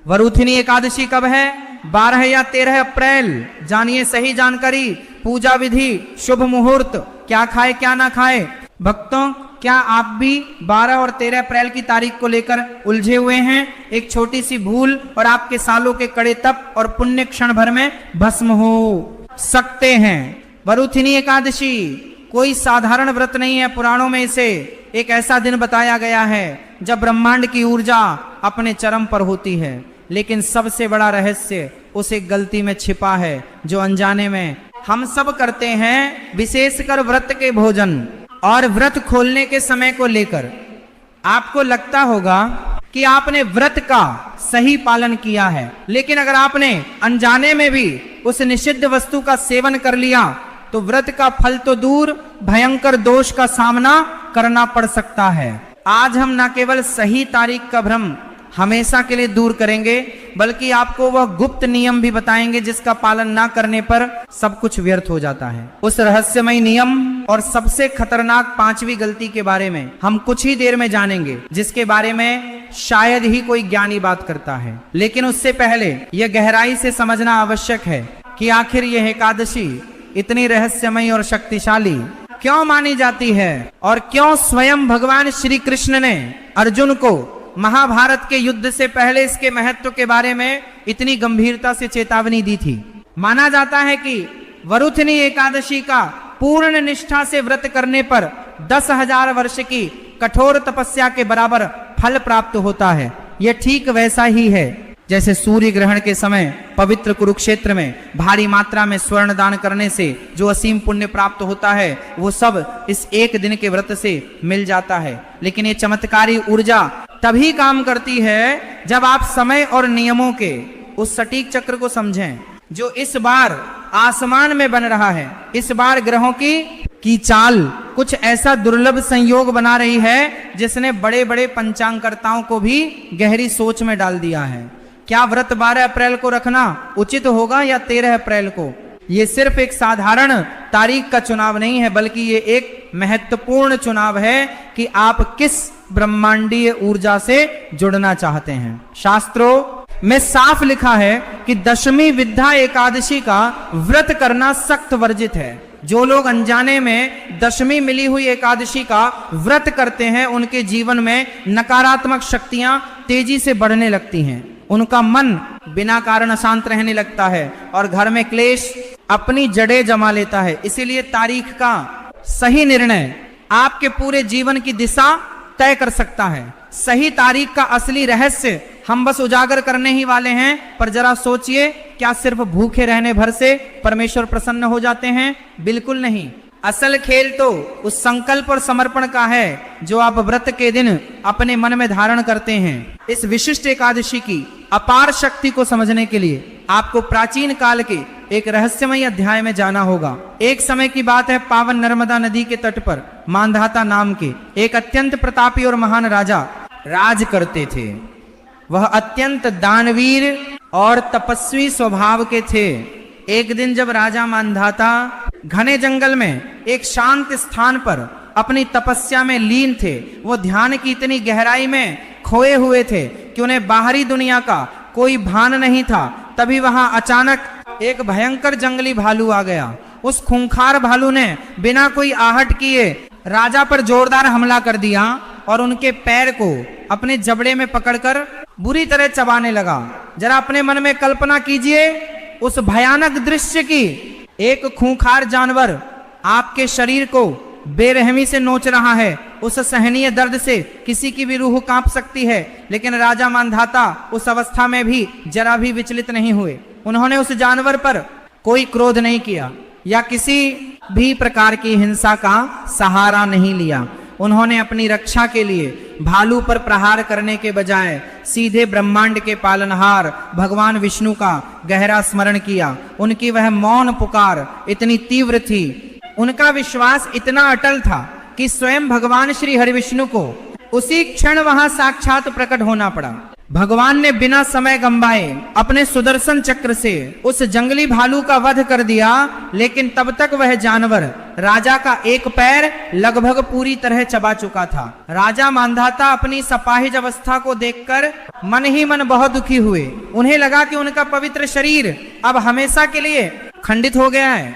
वरुथिनी एकादशी कब है? 12 या 13 अप्रैल। जानिए सही जानकारी, पूजा विधि, शुभ मुहूर्त, क्या खाए क्या ना खाए। भक्तों, क्या आप भी 12 और 13 अप्रैल की तारीख को लेकर उलझे हुए हैं? एक छोटी सी भूल और आपके सालों के कड़े तप और पुण्य क्षण भर में भस्म हो सकते हैं। वरुथिनी एकादशी कोई साधारण व्रत नहीं है। पुराणों में इसे एक ऐसा दिन बताया गया है जब ब्रह्मांड की ऊर्जा अपने चरम पर होती है। लेकिन सबसे बड़ा रहस्य उस एक गलती में छिपा है जो अनजाने में हम सब करते हैं, विशेषकर व्रत के भोजन और व्रत खोलने के समय को लेकर। आपको लगता होगा कि आपने व्रत का सही पालन किया है, लेकिन अगर आपने अनजाने में भी उस निषिद्ध वस्तु का सेवन कर लिया तो व्रत का फल तो दूर, भयंकर दोष का सामना करना पड़ सकता है। आज हम न केवल सही तारीख का भ्रम हमेशा के लिए दूर करेंगे, बल्कि आपको वह गुप्त नियम भी बताएंगे जिसका पालन ना करने पर सब कुछ व्यर्थ हो जाता है। उस रहस्यमय नियम और सबसे खतरनाक 5वीं गलती के बारे में हम कुछ ही देर में जानेंगे, जिसके बारे में शायद ही कोई ज्ञानी बात करता है। लेकिन उससे पहले यह गहराई से समझना आवश्यक है कि आखिर यह एकादशी इतनी रहस्यमय और शक्तिशाली क्यों मानी जाती है, और क्यों स्वयं भगवान श्री कृष्ण ने अर्जुन को महाभारत के युद्ध से पहले इसके महत्व के बारे में इतनी गंभीरता से चेतावनी दी थी। माना जाता है कि वरुथिनी एकादशी का पूर्ण निष्ठा से व्रत करने पर 10,000 वर्ष की कठोर तपस्या के बराबर फल प्राप्त होता है। यह ठीक वैसा ही है जैसे सूर्य ग्रहण के समय पवित्र कुरुक्षेत्र में भारी मात्रा में स्वर्ण दान करने से जो असीम पुण्य प्राप्त होता है, वो सब इस एक दिन के व्रत से मिल जाता है। लेकिन ये चमत्कारी ऊर्जा तभी काम करती है जब आप समय और नियमों के उस सटीक चक्र को समझें जो इस बार आसमान में बन रहा है। इस बार ग्रहों की चाल कुछ ऐसा दुर्लभ संयोग बना रही है जिसने बड़े बड़े पंचांगकर्ताओं को भी गहरी सोच में डाल दिया है। क्या व्रत 12 अप्रैल को रखना उचित होगा या 13 अप्रैल को? ये सिर्फ एक साधारण तारीख का चुनाव नहीं है, बल्कि ये एक महत्वपूर्ण चुनाव है कि आप किस ब्रह्मांडीय ऊर्जा से जुड़ना चाहते हैं। शास्त्रों में साफ लिखा है कि 10वीं विद्या एकादशी का व्रत करना सख्त वर्जित है। जो लोग अनजाने में 10वीं मिली हुई एकादशी का व्रत करते हैं, उनके जीवन में नकारात्मक शक्तियां तेजी से बढ़ने लगती हैं। उनका मन बिना कारण अशांत रहने लगता है और घर में क्लेश अपनी जड़ें जमा लेता है। इसीलिए तारीख का सही निर्णय आपके पूरे जीवन की दिशा तय कर सकता है। सही तारीख का असली रहस्य हम बस उजागर करने ही वाले हैं, पर जरा सोचिए, क्या सिर्फ भूखे रहने भर से परमेश्वर प्रसन्न हो जाते हैं? बिल्कुल नहीं। असल खेल तो उस संकल्प और समर्पण का है जो आप व्रत के दिन अपने मन में धारण करते हैं। इस विशिष्ट एकादशी की अपार शक्ति को समझने के लिए आपको प्राचीन काल के एक रहस्यमय अध्याय में जाना होगा। एक समय की बात है, पावन नर्मदा नदी के तट पर मांधाता नाम के एक अत्यंत प्रतापी और महान राजा राज करते थे। वह अत्यंत दानवीर और तपस्वी स्वभाव के थे। एक दिन जब राजा मांधाता घने जंगल में एक शांत स्थान पर अपनी तपस्या में लीन थे, वो ध्यान की इतनी गहराई में खोए हुए थे कि उन्हें बाहरी दुनिया का कोई भान नहीं था। तभी वहां अचानक एक भयंकर जंगली भालू आ गया। उस खूंखार भालू ने बिना कोई आहट किए राजा पर जोरदार हमला कर दिया और उनके पैर को अपने जबड़े में पकड़कर बुरी तरह चबाने लगा। जरा अपने मन में कल्पना कीजिए उस भयानक दृश्य की। एक खूंखार जानवर आपके शरीर को बेरहमी से नोच रहा है। उस सहनीय दर्द से किसी की भी रूह कांप सकती है, लेकिन राजा मांधाता उस अवस्था में भी जरा भी विचलित नहीं हुए। उन्होंने उस जानवर पर कोई क्रोध नहीं किया या किसी भी प्रकार की हिंसा का सहारा नहीं लिया। उन्होंने अपनी रक्षा के लिए भालू पर प्रहार करने के बजाय सीधे ब्रह्मांड के पालनहार भगवान विष्णु का गहरा स्मरण किया। उनकी वह मौन पुकार इतनी तीव्र थी, उनका विश्वास इतना अटल था कि स्वयं भगवान श्री हरिविष्णु को उसी क्षण वहां साक्षात प्रकट होना पड़ा। भगवान ने बिना समय गंवाए अपने सुदर्शन चक्र से उस जंगली भालू का वध कर दिया, लेकिन तब तक वह जानवर राजा का एक पैर लगभग पूरी तरह चबा चुका था। राजा मांधाता अपनी सपाहिज अवस्था को देखकर मन ही मन बहुत दुखी हुए। उन्हें लगा कि उनका पवित्र शरीर अब हमेशा के लिए खंडित हो गया है।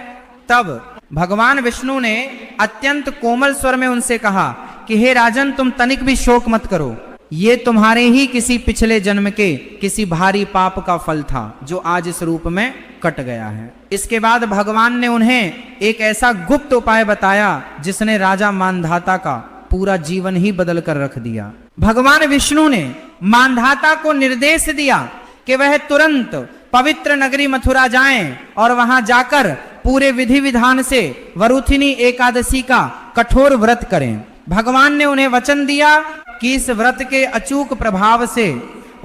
तब भगवान विष्णु ने अत्यंत कोमल स्वर में उनसे कहा कि हे राजन, तुम तनिक भी शोक मत करो, ये तुम्हारे ही किसी पिछले जन्म के किसी भारी पाप का फल था जो आज इस रूप में कट गया है। इसके बाद भगवान ने उन्हें एक ऐसा गुप्त उपाय बताया जिसने राजा मांधाता का पूरा जीवन ही बदल कर रख दिया। भगवान विष्णु ने मांधाता को निर्देश दिया कि वह तुरंत पवित्र नगरी मथुरा जाएं और वहां जाकर पूरे विधि विधान से वरुथिनी एकादशी का कठोर व्रत करें। भगवान ने उन्हें वचन दिया कि इस व्रत के अचूक प्रभाव से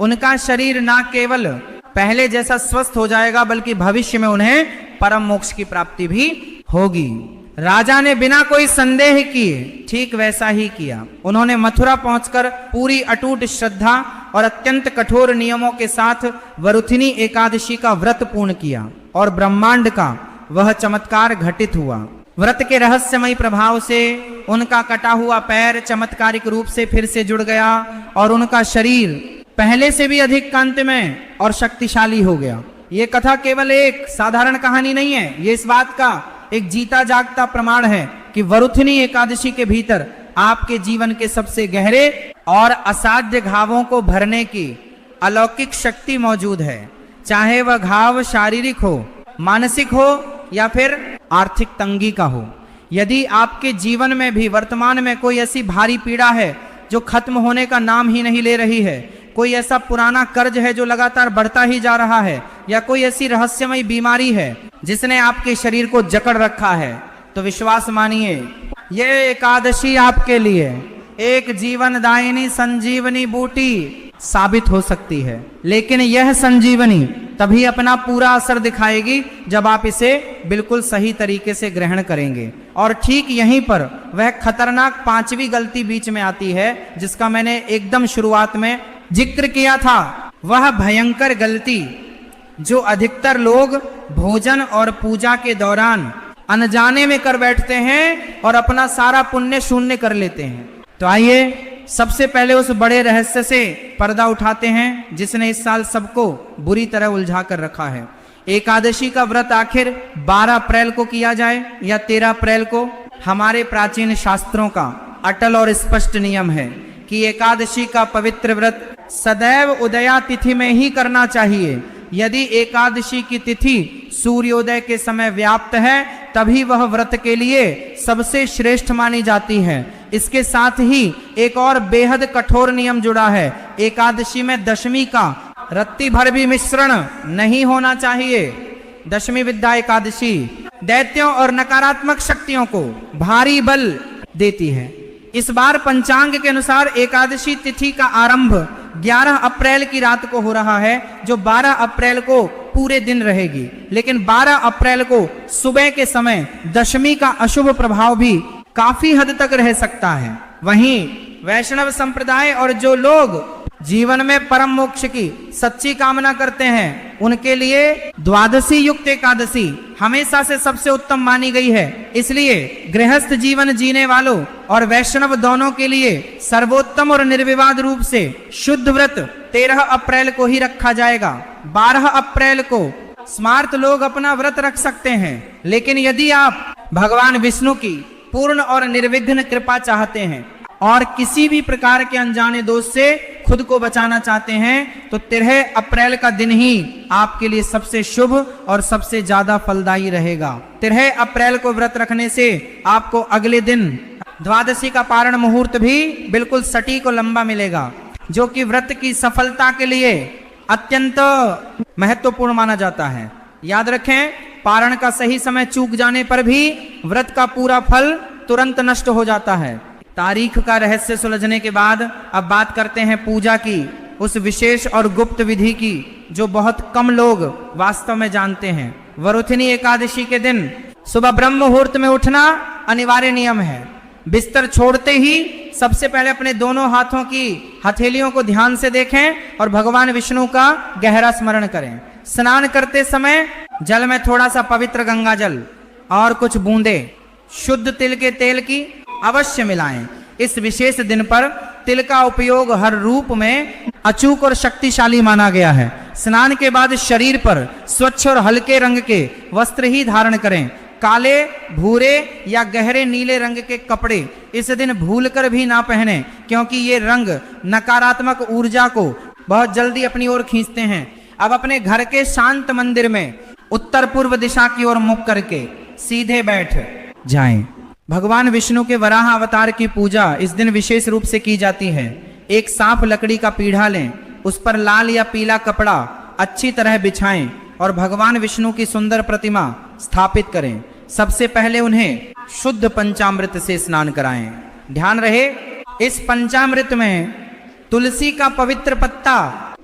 उनका शरीर न केवल पहले जैसा स्वस्थ हो जाएगा बल्कि भविष्य में उन्हें परम मोक्ष की प्राप्ति भी होगी। राजा ने बिना कोई संदेह किए ठीक वैसा ही किया। उन्होंने मथुरा पहुंचकर पूरी अटूट श्रद्धा और अत्यंत कठोर नियमों के साथ वरुथिनी एकादशी का व्रत पूर्ण किया और ब्रह्मांड का वह चमत्कार घटित हुआ। व्रत के रहस्यमय प्रभाव से उनका कटा हुआ पैर चमत्कारिक रूप से फिर से जुड़ गया और उनका शरीर पहले से भी अधिक कांतिमय और शक्तिशाली हो गया। ये कथा केवल एक साधारण कहानी नहीं है, ये इस बात का एक जीता जागता प्रमाण है कि वरुथिनी एकादशी के भीतर आपके जीवन के सबसे गहरे और असाध्य घावों को भरने की अलौकिक शक्ति मौजूद है। चाहे वह घाव शारीरिक हो, मानसिक हो या फिर आर्थिक तंगी का हो। यदि आपके जीवन में भी वर्तमान में कोई ऐसी भारी पीड़ा है जो खत्म होने का नाम ही नहीं ले रही है, कोई ऐसा पुराना कर्ज है जो लगातार बढ़ता ही जा रहा है, या कोई ऐसी रहस्यमय बीमारी है जिसने आपके शरीर को जकड़ रखा है, तो विश्वास मानिए ये एकादशी आपके लिए एक जीवनदायिनी संजीवनी बूटी साबित हो सकती है। लेकिन यह संजीवनी तभी अपना पूरा असर दिखाएगी जब आप इसे बिल्कुल सही तरीके से ग्रहण करेंगे। और ठीक यहीं पर वह खतरनाक पांचवी गलती बीच में आती है जिसका मैंने एकदम शुरुआत में जिक्र किया था। वह भयंकर गलती जो अधिकतर लोग भोजन और पूजा के दौरान अनजाने में कर बैठते हैं और अपना सारा पुण्य शून्य कर लेते हैं। तो आइए सबसे पहले उस बड़े रहस्य से पर्दा उठाते हैं जिसने इस साल सबको बुरी तरह उलझा कर रखा है। एकादशी का व्रत आखिर 12 अप्रैल को किया जाए या 13 अप्रैल को? हमारे प्राचीन शास्त्रों का अटल और स्पष्ट नियम है कि एकादशी का पवित्र व्रत सदैव उदया तिथि में ही करना चाहिए। यदि एकादशी की तिथि सूर्योदय के समय व्याप्त है तभी वह व्रत के लिए सबसे श्रेष्ठ मानी जाती है। इसके साथ ही एक और बेहद कठोर नियम जुड़ा है। एकादशी में दशमी का रत्ती भर भी मिश्रण नहीं होना चाहिए। दशमी विद्या एकादशी दैत्यों और नकारात्मक शक्तियों को भारी बल देती है। इस बार पंचांग के अनुसार एकादशी तिथि का आरंभ 11 अप्रैल की रात को हो रहा है, जो 12 अप्रैल को पूरे दिन रहेगी। लेकिन 12 अप्रैल को सुबह के समय दशमी का अशुभ प्रभाव भी काफी हद तक रह सकता है। वहीं वैष्णव संप्रदाय और जो लोग जीवन में परम मोक्ष की सच्ची कामना करते हैं उनके लिए द्वादशी युक्त एकादशी हमेशा से सबसे उत्तम मानी गई है। इसलिए गृहस्थ जीवन जीने वालों और वैष्णव दोनों के लिए सर्वोत्तम और निर्विवाद रूप से शुद्ध व्रत 13 अप्रैल को ही रखा जाएगा। 12 अप्रैल को स्मार्त लोग अपना व्रत रख सकते हैं, लेकिन यदि आप भगवान विष्णु की पूर्ण और निर्विघ्न कृपा चाहते हैं और किसी भी प्रकार के अनजाने दोष से खुद को बचाना चाहते हैं तो 13 अप्रैल का दिन ही आपके लिए सबसे शुभ और सबसे ज्यादा फलदायी रहेगा। 13 अप्रैल को व्रत रखने से आपको अगले दिन द्वादशी का पारण मुहूर्त भी बिल्कुल सटीक और लंबा मिलेगा, जो कि व्रत की सफलता के लिए अत्यंत महत्वपूर्ण माना जाता है। याद रखें, पारण का सही समय चूक जाने पर भी व्रत का पूरा फल तुरंत नष्ट हो जाता है। तारीख का रहस्य सुलझने के बाद अब बात करते हैं पूजा की, उस विशेष और गुप्त विधि की जो बहुत कम लोग वास्तव में जानते हैं। वरुथिनी एकादशी के दिन सुबह ब्रह्म मुहूर्त में उठना अनिवार्य नियम है। बिस्तर छोड़ते ही सबसे पहले अपने दोनों हाथों की हथेलियों को ध्यान से देखें और भगवान विष्णु का गहरा स्मरण करें। स्नान करते समय जल में थोड़ा सा पवित्र गंगा जल और कुछ बूंदे शुद्ध तिल के तेल की अवश्य मिलाएं। इस विशेष दिन पर तिल का उपयोग हर रूप में अचूक और शक्तिशाली माना गया है। स्नान के बाद शरीर पर स्वच्छ और हल्के रंग के वस्त्र ही धारण करें। काले, भूरे या गहरे नीले रंग के कपड़े इस दिन भूलकर भी ना पहने, क्योंकि ये रंग नकारात्मक ऊर्जा को बहुत जल्दी अपनी ओर खींचते हैं। अब अपने घर के शांत मंदिर में उत्तर पूर्व दिशा की ओर मुख करके सीधे बैठ जाएं। भगवान विष्णु के वराह अवतार की पूजा इस दिन विशेष रूप से की जाती है। एक साफ लकड़ी का पीढ़ा लें, उस पर लाल या पीला कपड़ा अच्छी तरह बिछाएं और भगवान विष्णु की सुंदर प्रतिमा स्थापित करें। सबसे पहले उन्हें शुद्ध पंचामृत से स्नान कराएं। ध्यान रहे, इस पंचामृत में तुलसी का पवित्र पत्ता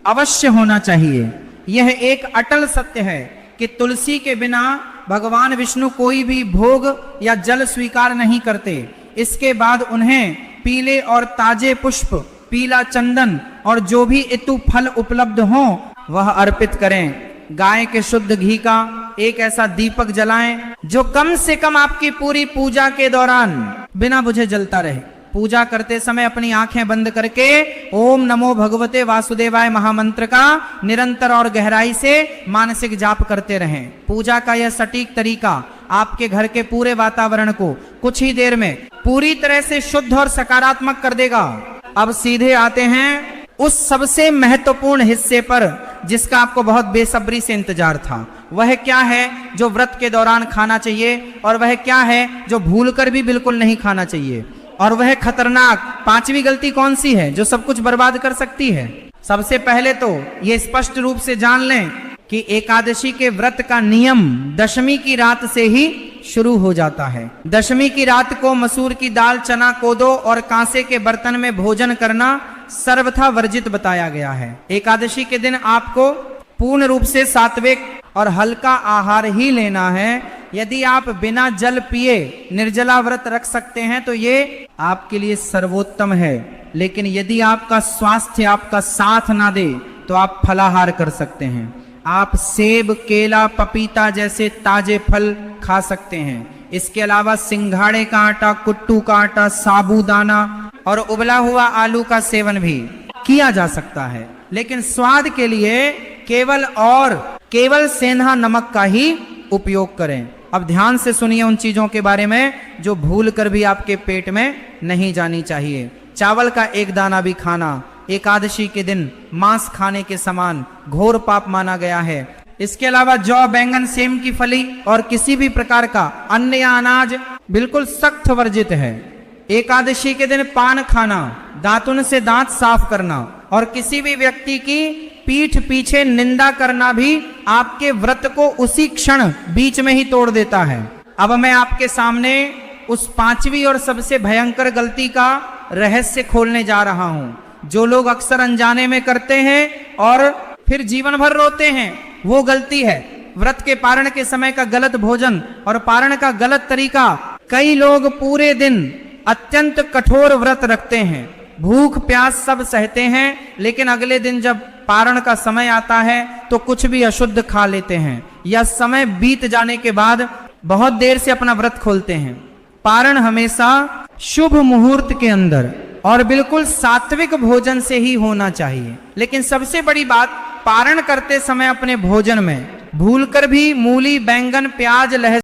अवश्य होना चाहिए। यह एक अटल सत्य है कि तुलसी के बिना भगवान विष्णु कोई भी भोग या जल स्वीकार नहीं करते। इसके बाद उन्हें पीले और ताजे पुष्प, पीला चंदन और जो भी ऋतु फल उपलब्ध हो वह अर्पित करें। गाय के शुद्ध घी का एक ऐसा दीपक जलाएं जो कम से कम आपकी पूरी पूजा के दौरान बिना बुझे जलता रहे। पूजा करते समय अपनी आंखें बंद करके ओम नमो भगवते वासुदेवाय महामंत्र का निरंतर और गहराई से मानसिक जाप करते रहें। पूजा का यह सटीक तरीका आपके घर के पूरे वातावरण को कुछ ही देर में पूरी तरह से शुद्ध और सकारात्मक कर देगा। अब सीधे आते हैं उस सबसे महत्वपूर्ण हिस्से पर जिसका आपको बहुत बेसब्री से इंतजार था। वह क्या है जो व्रत के दौरान खाना चाहिए और वह क्या है जो भूलकर भी बिल्कुल नहीं खाना चाहिए। और वह खतरनाक पांचवी गलती कौन सी है जो सब कुछ बर्बाद कर सकती है। सबसे पहले तो ये स्पष्ट रूप से जान लें कि एकादशी के व्रत का नियम दशमी की रात से ही शुरू हो जाता है। दशमी की रात को मसूर की दाल, चना, कोदो और कांसे के बर्तन में भोजन करना सर्वथा वर्जित बताया गया है। एकादशी के दिन आपको पूर्ण रूप से सात्विक और हल्का आहार ही लेना है। यदि आप बिना जल पिए निर्जला व्रत रख सकते हैं तो ये आपके लिए सर्वोत्तम है। लेकिन यदि आपका स्वास्थ्य आपका साथ ना दे तो आप फलाहार कर सकते हैं। आप सेब, केला, पपीता जैसे ताजे फल खा सकते हैं। इसके अलावा सिंघाड़े का आटा, कुट्टू का आटा, साबूदाना और उबला हुआ आलू का सेवन भी किया जा सकता है। लेकिन स्वाद के लिए केवल सेंधा नमक का ही उपयोग करें। अब ध्यान से सुनिए उन चीजों के बारे में जो भूल कर भी आपके पेट में नहीं जानी चाहिए। चावल का एक दाना भी खाना एकादशी के दिन मांस खाने के समान घोर पाप माना गया है। इसके अलावा जौ, बैंगन, सेम की फली और किसी भी प्रकार का अन्न या अनाज बिल्कुल सख्त वर्जित है। एकादशी के दिन पान खाना, दातुन से दांत साफ करना और किसी भी व्यक्ति की पीठ पीछे निंदा करना भी आपके व्रत को उसी क्षण बीच में ही तोड़ देता है। अब मैं आपके सामने उस पांचवी और सबसे भयंकर गलती का रहस्य खोलने जा रहा हूं जो लोग अक्सर अनजाने में करते हैं और फिर जीवन भर रोते हैं। वो गलती है व्रत के पारण के समय का गलत भोजन और पारण का गलत तरीका। कई लोग पूरे दिन अत्यंत कठोर व्रत रखते हैं, भूख प्यास सब सहते हैं, लेकिन अगले दिन जब पारण का समय आता है तो कुछ भी अशुद्ध खा लेते हैं या समय बीत जाने के बाद बहुत देर से अपना व्रत खोलते हैं। पारण हमेशा शुभ मुहूर्त के अंदर और बिल्कुल सात्विक भोजन से ही होना चाहिए। लेकिन सबसे बड़ी बात, पारण करते समय अपने भोजन में भूलकर भी मूली, बैंगन, प्याज, लहसुन